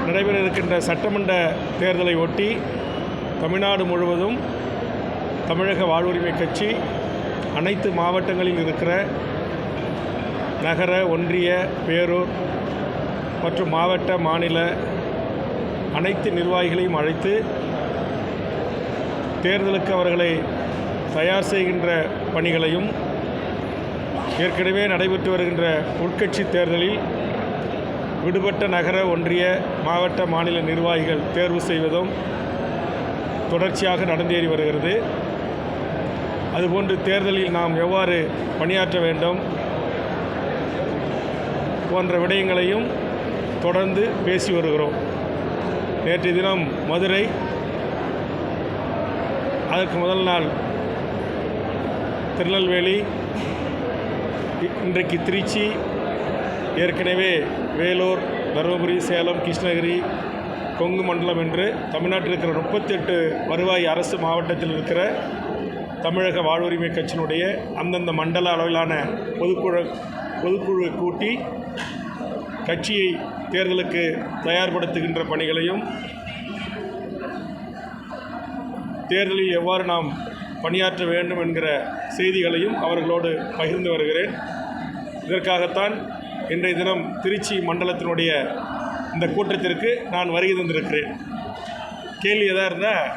நடைபெற இருக்கின்ற சட்டமன்ற தேர்தலை ஒட்டி தமிழ்நாடு முழுவதும் தமிழக வாழ்வுரிமை கட்சி அனைத்து மாவட்டங்களில் இருக்கிற நகர, ஒன்றிய, பேரூர் மற்றும் மாவட்ட, மாநில அனைத்து நிர்வாகிகளையும் அழைத்து தேர்தலுக்கு அவர்களை தயார் செய்கின்ற பணிகளையும், ஏற்கனவே நடைபெற்று வருகின்ற உட்கட்சி தேர்தலில் விடுபட்ட நகர, ஒன்றிய, மாவட்ட, மாநில நிர்வாகிகள் தேர்வு செய்வதும் தொடர்ச்சியாக நடந்தேறி வருகிறது. அதுபோன்று தேர்தலில் நாம் எவ்வாறு பணியாற்ற வேண்டும் போன்ற விடயங்களையும் தொடர்ந்து பேசி வருகிறோம். நேற்றைய தினம் மதுரை, அதற்கு முதல் நாள் திருநெல்வேலி, இன்றைக்கு திருச்சி, ஏற்கனவே வேலூர், தருமபுரி, சேலம், கிருஷ்ணகிரி, கொங்கு மண்டலம் என்று தமிழ்நாட்டில் இருக்கிற 38 வருவாய் அரசு மாவட்டத்தில் இருக்கிற தமிழக வாழ்வுரிமை கட்சியினுடைய அந்தந்த மண்டல அளவிலான பொதுக்குழு கூட்டி கட்சியை தேர்தலுக்கு தயார்படுத்துகின்ற பணிகளையும், தேர்தலில் எவ்வாறு நாம் பணியாற்ற வேண்டும் என்கிற செய்திகளையும் அவர்களோடு பகிர்ந்து வருகிறேன். இதற்காகத்தான் இன்றைய தினம் திருச்சி மண்டலத்தினுடைய இந்த கூட்டத்திற்கு நான் வருகை தந்திருக்கிறேன். கேள்வி எதாக இருந்தால்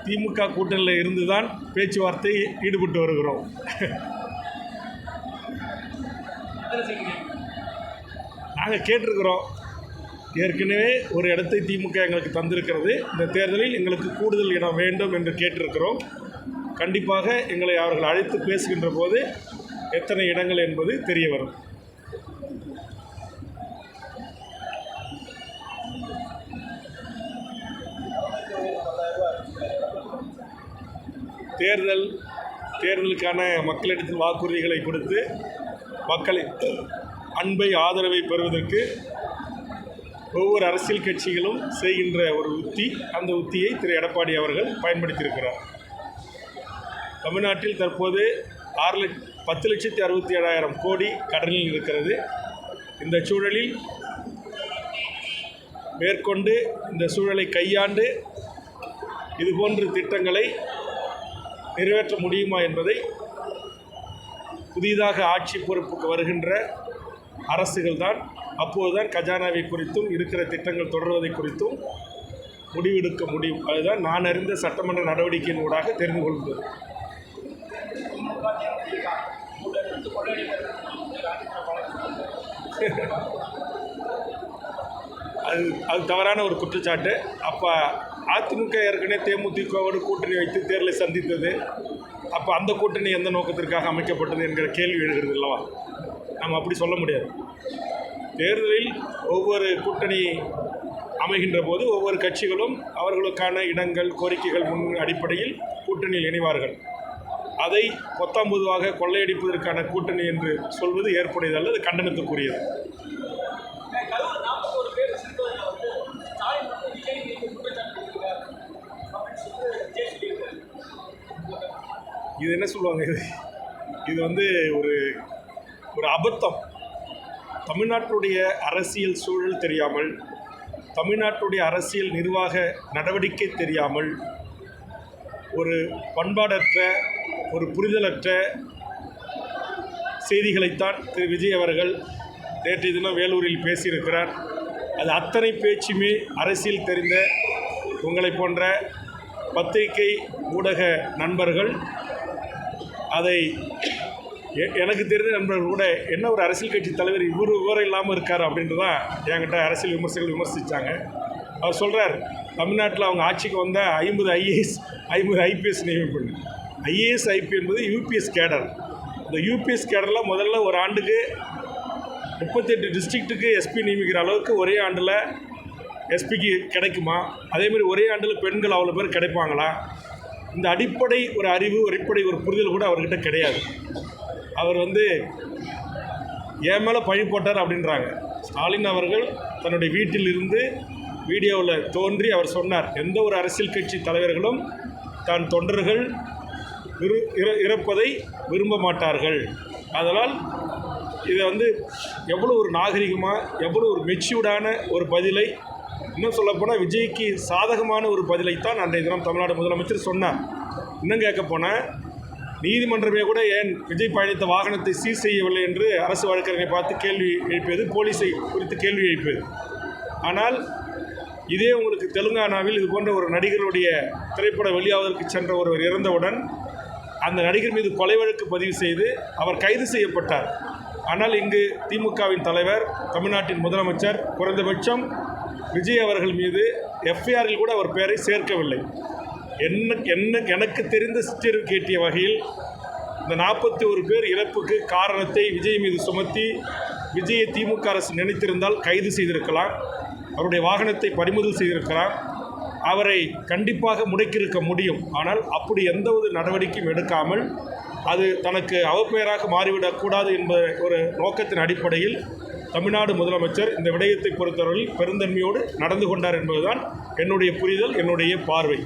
திமுக கூட்டணியில் இருந்து தான் பேச்சுவார்த்தை ஈடுபட்டு வருகிறோம். நாங்கள் கேட்டிருக்கிறோம், ஏற்கனவே ஒரு இடத்தை திமுக எங்களுக்கு தந்திருக்கிறது, இந்த தேர்தலில் எங்களுக்கு கூடுதல் இடம் வேண்டும் என்று கேட்டிருக்கிறோம். கண்டிப்பாக எங்களை அவர்கள் அழைத்து பேசுகின்ற போது எத்தனை இடங்கள் என்பது தெரிய வரும். தேர்தலுக்கான மக்களிடத்தில் வாக்குறுதிகளை கொடுத்து மக்களின் அன்பை, ஆதரவை பெறுவதற்கு ஒவ்வொரு அரசியல் கட்சிகளும் செய்கின்ற ஒரு உத்தி, அந்த உத்தியை திரு எடப்பாடி அவர்கள் பயன்படுத்தியிருக்கிறார். தமிழ்நாட்டில் தற்போது 10,67,000 கோடி கடனில் இருக்கிறது. இந்த சூழலில் மேற்கொண்டு இந்த சூழலை கையாண்டு இதுபோன்ற திட்டங்களை நிறைவேற்ற முடியுமா என்பதை புதிதாக ஆட்சி பொறுப்புக்கு வருகின்ற அரசுகள் தான் அப்போதுதான் கஜானாவை குறித்தும் இருக்கிற திட்டங்கள் தொடர்வதை குறித்தும் முடிவெடுக்க முடியும். அதுதான் நான் அறிந்த சட்டமன்ற நடவடிக்கையின் ஊடாக தெரிந்து கொள்வது. அது தவறான ஒரு குற்றச்சாட்டு. அப்போ அதிமுக ஏற்கனவே தேமுதிகவோடு கூட்டணி வைத்து தேர்தலை சந்தித்தது. அப்போ அந்த கூட்டணி எந்த நோக்கத்திற்காக அமைக்கப்பட்டது என்கிற கேள்வி எழுகிறது அல்லவா? நம்ம அப்படி சொல்ல முடியாது. தேர்தலில் ஒவ்வொரு கூட்டணி அமைகின்ற போது ஒவ்வொரு கட்சிகளும் அவர்களுக்கான இடங்கள், கோரிக்கைகள் அடிப்படையில் கூட்டணியில் இணைவார்கள். அதை பொத்தாம்பொதுவாக கொள்ளையடிப்பதற்கான கூட்டணி என்று சொல்வது ஏற்புடையதல்ல, அது கண்டனத்துக்குரியது. இது என்ன சொல்லுவாங்க, இது ஒரு அபத்தம். தமிழ்நாட்டுடைய அரசியல் சூழல் தெரியாமல், தமிழ்நாட்டுடைய அரசியல் நிர்வாக நடவடிக்கை தெரியாமல், ஒரு பண்பாடற்ற, ஒரு புரிதலற்ற செய்திகளைத்தான் திரு விஜய் அவர்கள் நேற்றைய தினம் வேலூரில் பேசியிருக்கிறார். அது அத்தனை பேச்சுமே அரசியல் தெரிந்த உங்களை போன்ற பத்திரிகை ஊடக நண்பர்கள், அதை எனக்கு தெரிந்த நண்பர்கள் கூட என்ன ஒரு அரசியல் கட்சி தலைவர் இவர் விவரம் இல்லாமல் இருக்கார் அப்படின்ட்டு தான் என்கிட்ட அரசியல் விமர்சகர்கள் விமர்சித்தாங்க. அவர் சொல்கிறார், தமிழ்நாட்டில் அவங்க ஆட்சிக்கு வந்தால் 50 IAS 50 IPS நியமிப்பு. IAS IP என்பது UPS கேடர். இந்த UPS கேடரில் முதல்ல ஒரு ஆண்டுக்கு 38 டிஸ்ட்ரிக்ட்டுக்கு SP நியமிக்கிற அளவுக்கு ஒரே ஆண்டில் SPக்கு கிடைக்குமா? அதேமாதிரி ஒரே ஆண்டில் பெண்கள் அவ்வளோ பேர் கிடைப்பாங்களா? இந்த அடிப்படை ஒரு அறிவு, அடிப்படை ஒரு புரிதல் கூட அவர்கிட்ட கிடையாது. அவர் என் மேலே பழி போட்டார் அப்படின்றாங்க. ஸ்டாலின் அவர்கள் தன்னுடைய வீட்டில் இருந்து வீடியோவில் தோன்றி அவர் சொன்னார், எந்த ஒரு அரசியல் கட்சி தலைவர்களும் தான் தொண்டர்கள் இறப்பதை விரும்ப மாட்டார்கள், அதனால் இதை வந்து எவ்வளோ ஒரு நாகரிகமாக, எவ்வளோ ஒரு மெச்சூர்டான ஒரு பதிலை, இன்னும் சொல்லப்போனால் விஜய்க்கு சாதகமான ஒரு பதிலைத்தான் அன்றைய தினம் தமிழ்நாடு முதலமைச்சர் சொன்னார். இன்னும் கேட்க போனால் நீதிமன்றமே கூட ஏன் விஜய் பயணித்த வாகனத்தை சீர் செய்யவில்லை என்று அரசு வழக்கறிஞரை பார்த்து கேள்வி எழுப்பியது, போலீஸை குறித்து கேள்வி எழுப்பியது. ஆனால் இதே உங்களுக்கு தெலுங்கானாவில் இது போன்ற ஒரு நடிகருடைய திரைப்பட வெளியாவதற்கு சென்ற ஒருவர் இறந்தவுடன் அந்த நடிகர் மீது கொலை வழக்கு பதிவு செய்து அவர் கைது செய்யப்பட்டார். ஆனால் இங்கு திமுகவின் தலைவர், தமிழ்நாட்டின் முதலமைச்சர் குறைந்தபட்சம் விஜய் அவர்கள் மீது எஃப்ஐஆரில் கூட அவர் பெயரை சேர்க்கவில்லை. எனக்கு தெரிந்த சிற்றறிவு கேட்டிய வகையில் இந்த 41 பேர் இறப்புக்கு காரணத்தை விஜய் மீது சுமத்தி விஜயை திமுக அரசு நினைத்திருந்தால் கைது செய்திருக்கலாம், அவருடைய வாகனத்தை பறிமுதல் செய்திருக்கலாம், அவரை கண்டிப்பாக முடக்கியிருக்க முடியும். ஆனால் அப்படி எந்த ஒரு நடவடிக்கையும் எடுக்காமல் அது தனக்கு அவப்பெயராக மாறிவிடக்கூடாது என்ற ஒரு நோக்கத்தின் அடிப்படையில் தமிழ்நாடு முதலமைச்சர் இந்த விடயத்தை பொறுத்தவரையில் பெருந்தன்மையோடு நடந்து கொண்டார் என்பதுதான் என்னுடைய புரிதல், என்னுடைய பார்வை.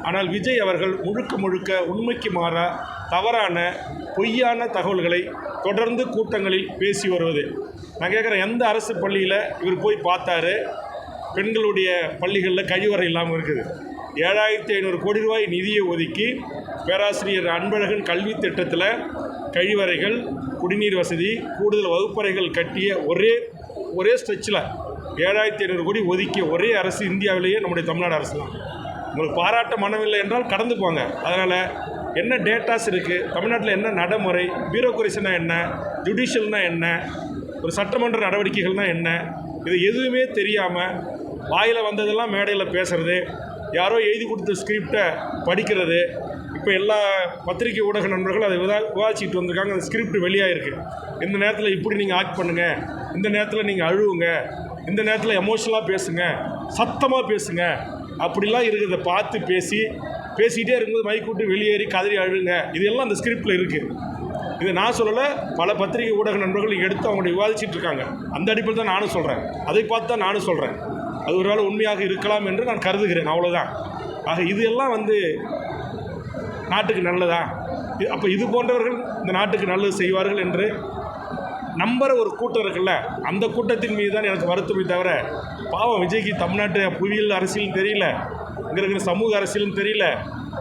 ஆனால் விஜய் அவர்கள் முழுக்க உண்மைக்கு மாறா தவறான பொய்யான தகவல்களை தொடர்ந்து கூட்டங்களில் பேசி வருவது. நான் கேட்குறேன், எந்த அரசு பள்ளியில் இவர் போய் பார்த்தாரு? பெண்களுடைய பள்ளிகளில் கழிவறை இல்லாமல் இருக்குது. 7500 கோடி ரூபாய் நிதியை ஒதுக்கி பேராசிரியர் அன்பழகன் கல்வி திட்டத்தில் கழிவறைகள், குடிநீர் வசதி, கூடுதல் வகுப்பறைகள் கட்டிய ஒரே ஸ்ட்ரெச்சில் 7500 கோடி ஒதுக்கிய ஒரே அரசு இந்தியாவிலேயே நம்முடைய தமிழ்நாடு அரசு தான். உங்களுக்கு பாராட்ட மனமில்லை என்றால் கடந்து போங்க. அதனால் என்ன டேட்டாஸ் இருக்குது, தமிழ்நாட்டில் என்ன நடைமுறை, பியூரோக்ரஸினா என்ன, ஜுடிஷியல்னால் என்ன, ஒரு சட்டமன்ற நடவடிக்கைகள்னால் என்ன, இது எதுவுமே தெரியாமல் வாயில் வந்ததெல்லாம் மேடையில் பேசுகிறது, யாரோ எழுதி கொடுத்த ஸ்கிரிப்டை படிக்கிறது. இப்போ எல்லா பத்திரிகை ஊடக நண்பர்கள் அதை விவாதிச்சுட்டு வந்திருக்காங்க. அந்த ஸ்கிரிப்ட் வெளியாகிருக்கு. இந்த நேரத்தில் இப்படி நீங்கள் ஆக்ட் பண்ணுங்கள், இந்த நேரத்தில் நீங்கள் அழுவுங்க, இந்த நேரத்தில் எமோஷனலாக பேசுங்க, சத்தமாக பேசுங்க, அப்படிலாம் இருக்கிறத பார்த்து பேசிக்கிட்டே இருக்கும்போது மைக் விட்டு வெளியேறி கதறி அழுங்க. இதெல்லாம் அந்த ஸ்கிரிப்டில் இருக்குது. இதை நான் சொல்லலை, பல பத்திரிகை ஊடக நண்பர்கள் எடுத்து அவங்க விவாதிச்சுட்டு இருக்காங்க. அந்த அடிப்படையில் தான் நானும் சொல்கிறேன், அதை பார்த்து தான் நானும் சொல்கிறேன். அது ஒரு வேளை உண்மையாக இருக்கலாம் என்று நான் கருதுகிறேன், அவ்வளோதான். ஆக இது எல்லாம் நாட்டுக்கு நல்லதா? அப்போ இது போன்றவர்கள் இந்த நாட்டுக்கு நல்லது செய்வார்கள் என்று நம்புகிற ஒரு கூட்டம் இருக்குல்ல, அந்த கூட்டத்தின் மீது தான் எனக்கு வருத்தமே தவிர, பாவம் விஜய்க்கு தமிழ்நாட்டு புவியியல் அரசியலும் தெரியல, இங்கே இருக்கிற சமூக அரசியலும் தெரியல,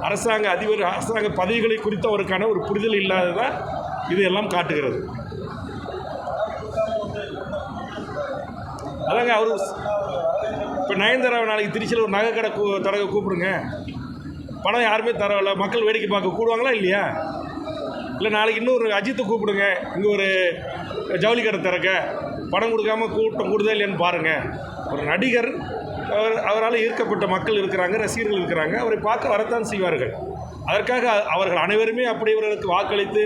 அரசாங்க பதவிகளை குறித்து அவருக்கான ஒரு புரிதல் இல்லாததான் இது எல்லாம் காட்டுகிறது. அதாங்க அவர் இப்போ நயன்தாராவை நாளைக்கு திருச்சியில் ஒரு நகை கடை தரக கூப்பிடுங்க, பணம் யாருமே தரவில்லை, மக்கள் வேடிக்கை பார்க்க கூடுவாங்களா இல்லையா? இல்லை நாளைக்கு இன்னொரு அஜித்தை கூப்பிடுங்க, இங்கே ஒரு ஜவுளி கடை திறக்க, பணம் கொடுக்காம கூட்டம் கூடுதா இல்லையான்னு பாருங்கள். ஒரு நடிகர், அவரால் ஈர்க்கப்பட்ட மக்கள் இருக்கிறாங்க, ரசிகர்கள் இருக்கிறாங்க, அவரை பார்க்க வரத்தான் செய்வார்கள். அதற்காக அவர்கள் அனைவருமே அப்படி இவர்களுக்கு வாக்களித்து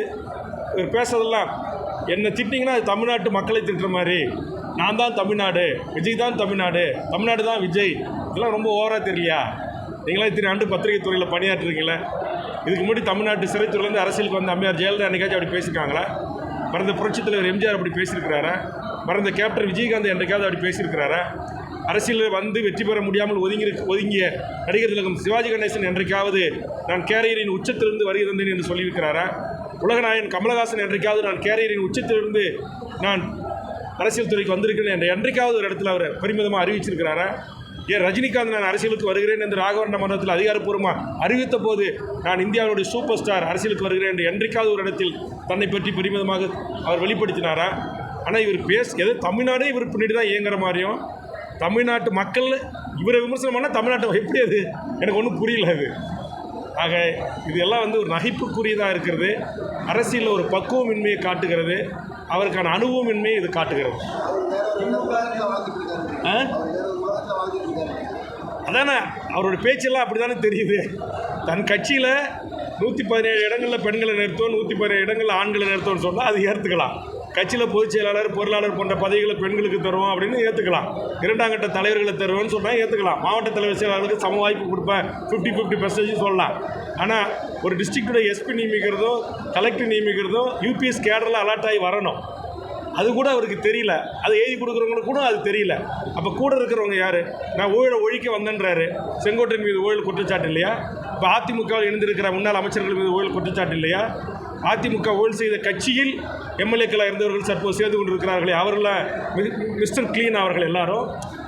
பேசுறதெல்லாம் என்னை திட்டிங்கன்னா அது தமிழ்நாட்டு மக்களை திட்டுற மாதிரி. நான் தான் தமிழ்நாடு, விஜய் தான் தமிழ்நாடு, தமிழ்நாடு தான் விஜய், இதெல்லாம் ரொம்ப ஓவராக தெரியலையா? நீங்களாம் இத்தனை ஆண்டு பத்திரிகை துறையில் பணியாற்றுறீங்களே. இதுக்கு முன்னாடி தமிழ்நாட்டு சிறைத்துறையிலேருந்து அரசியலுக்கு வந்த அம்மையார் ஜெயலலிதா என்னைக்காச்சும் அப்படி பேசியிருக்காங்களா? மறந்த புரட்சித் தலைவர் எம்ஜிஆர் அப்படி பேசியிருக்கிறாரா? மறந்த கேப்டன் விஜயகாந்த் என்றைக்காவது அப்படி பேசியிருக்கிறாரா? அரசியலில் வந்து வெற்றி பெற முடியாமல் ஒதுங்கிய நடிகர் திலகம் சிவாஜி கணேசன் என்றைக்காவது நான் கேரியரின் உச்சத்திலிருந்து வருகிறேன் என்று சொல்லியிருக்கிறாரா? உலகநாயகன் கமலஹாசன் என்றைக்காவது நான் கேரியரின் உச்சத்திலிருந்து நான் அரசியல் துறைக்கு வந்திருக்கிறேன் என்ற என்றைக்காவது ஒரு இடத்துல அவர் பெருமிதமாக அறிவிச்சிருக்கிறாரா? ஏன் ரஜினிகாந்த் நான் அரசியலுக்கு வருகிறேன் என்று ராகவண்ட மன்றத்தில் அதிகாரப்பூர்வமாக அறிவித்த போது நான் இந்தியாவுடைய சூப்பர் ஸ்டார் அரசியலுக்கு வருகிறேன் என்று என்றைக்காவது ஒரு இடத்தில் தன்னை பற்றி பெருமிதமாக அவர் வெளிப்படுத்தினாரா? ஆனால் இவர் எது தமிழ்நாடே இவர் பின்னாடி தான் இயங்குற மாதிரியும், தமிழ்நாட்டு மக்கள் இவரை விமர்சனம் பண்ணால் தமிழ்நாட்டை எப்படி அது எனக்கு ஒன்றும் புரியல. அது ஆக இதெல்லாம் ஒரு நகைப்புக்குரியதாக இருக்கிறது. அரசியலில் ஒரு பக்குவமின்மையை காட்டுகிறது, அவருக்கான அனுபவமின்மையை இது காட்டுகிறது. அதானே அவரோட பேச்செல்லாம் அப்படி தானே தெரியுது. தன் கட்சியில் 117 இடங்களில் பெண்களை நிறுத்துவோம், 117 இடங்களில் ஆண்களை நிறுத்துவோம்னு சொன்னால் அது ஏற்றுக்கலாம். கட்சியில் பொதுச் செயலாளர், பொருளாளர் போன்ற பதவிகளை பெண்களுக்கு தருவோம் அப்படின்னு ஏற்றுக்கலாம். 2ஆம் கட்ட தலைவர்களை தருவோம்னு சொன்னால் ஏற்றுக்கலாம். மாவட்ட தலைவர் செயலாளருக்கு சம வாய்ப்பு கொடுப்பேன், 50-50% சொல்லலாம். ஆனால் ஒரு டிஸ்ட்ரிக்டோட எஸ்பி நியமிக்கிறதோ கலெக்டர் நியமிக்கிறதோ யூபிஎஸ் கேடரில் அலாட் ஆகி வரணும். அது கூட அவருக்கு தெரியல. அது எழுதி கொடுக்குறவங்களுக்கு கூட அது தெரியல. அப்போ கூட இருக்கிறவங்க யார்? நான் ஊழலை ஒழிக்க வந்தேன்றாரு. செங்கோட்டையின் மீது ஊழல் குற்றச்சாட்டு இல்லையா? இப்போ அதிமுகவில் இணைந்திருக்கிற முன்னாள் அமைச்சர்கள் மீது ஊழல் குற்றச்சாட்டு இல்லையா? அதிமுக ஊழல் செய்த கட்சியில் எம்எல்ஏக்களாக இருந்தவர்கள் தற்போது சேர்ந்து கொண்டிருக்கிறார்களே அவர்கள மிஸ்டர் கிளீன் அவர்கள் எல்லாரும்.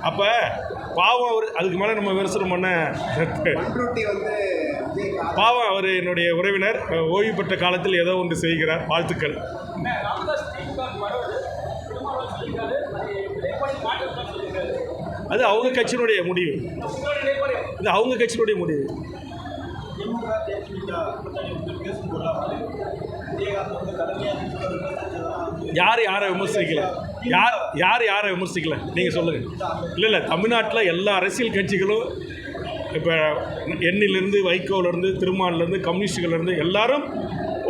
அப்போ பாவம் அவர், அதுக்கு மேலே நம்ம விமர்சனம் பண்ண பாவம் அவர் என்னுடைய உறவினர், ஓய்வு பெற்ற காலத்தில் ஏதோ ஒன்று செய்கிறார். வாழ்த்துக்கள். அது அவங்க கட்சியினுடைய முடிவு, இது அவங்க கட்சியினுடைய முடிவு. யார் யாரை விமர்சிக்கல, யாரை விமர்சிக்கல நீங்கள் சொல்லுங்கள். இல்லை தமிழ்நாட்டில் எல்லா அரசியல் கட்சிகளும் இப்போ எண்ணிலிருந்து வைகோவிலேருந்து திருமாலிருந்து கம்யூனிஸ்டுகளிலிருந்து எல்லாரும்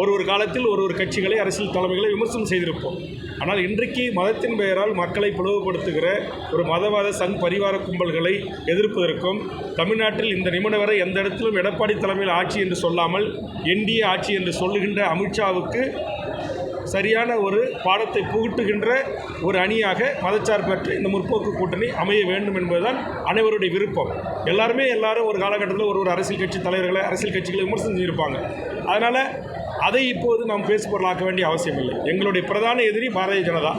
ஒரு காலத்தில் ஒரு கட்சிகளை அரசியல் தலைமைகளை விமர்சனம் செய்திருப்போம். ஆனால் இன்றைக்கு மதத்தின் பெயரால் மக்களை பிளவுபடுத்துகிற ஒரு மதவாத சங் பரிவார கும்பல்களை எதிர்ப்பதற்கும், தமிழ்நாட்டில் இந்த நிமிடம் வரை எந்த இடத்திலும் எடப்பாடி தலைமையில் ஆட்சி என்று சொல்லாமல் என்டிஏ ஆட்சி என்று சொல்லுகின்ற அமித்ஷாவுக்கு சரியான ஒரு பாடத்தை புகட்டுகின்ற ஒரு அணியாக மதச்சார்பற்ற இந்த முற்போக்கு கூட்டணி அமைய வேண்டும் என்பதுதான் அனைவருடைய விருப்பம். எல்லாரும் ஒரு காலகட்டத்தில் ஒரு அரசியல் கட்சி தலைவர்களை, அரசியல் கட்சிகளை விமர்சனம் செஞ்சுருப்பாங்க. அதனால் அதை இப்போது நாம் பேசுபொருளாக்க வேண்டிய அவசியம் இல்லை. எங்களுடைய பிரதான எதிரி பாரதிய ஜனதா.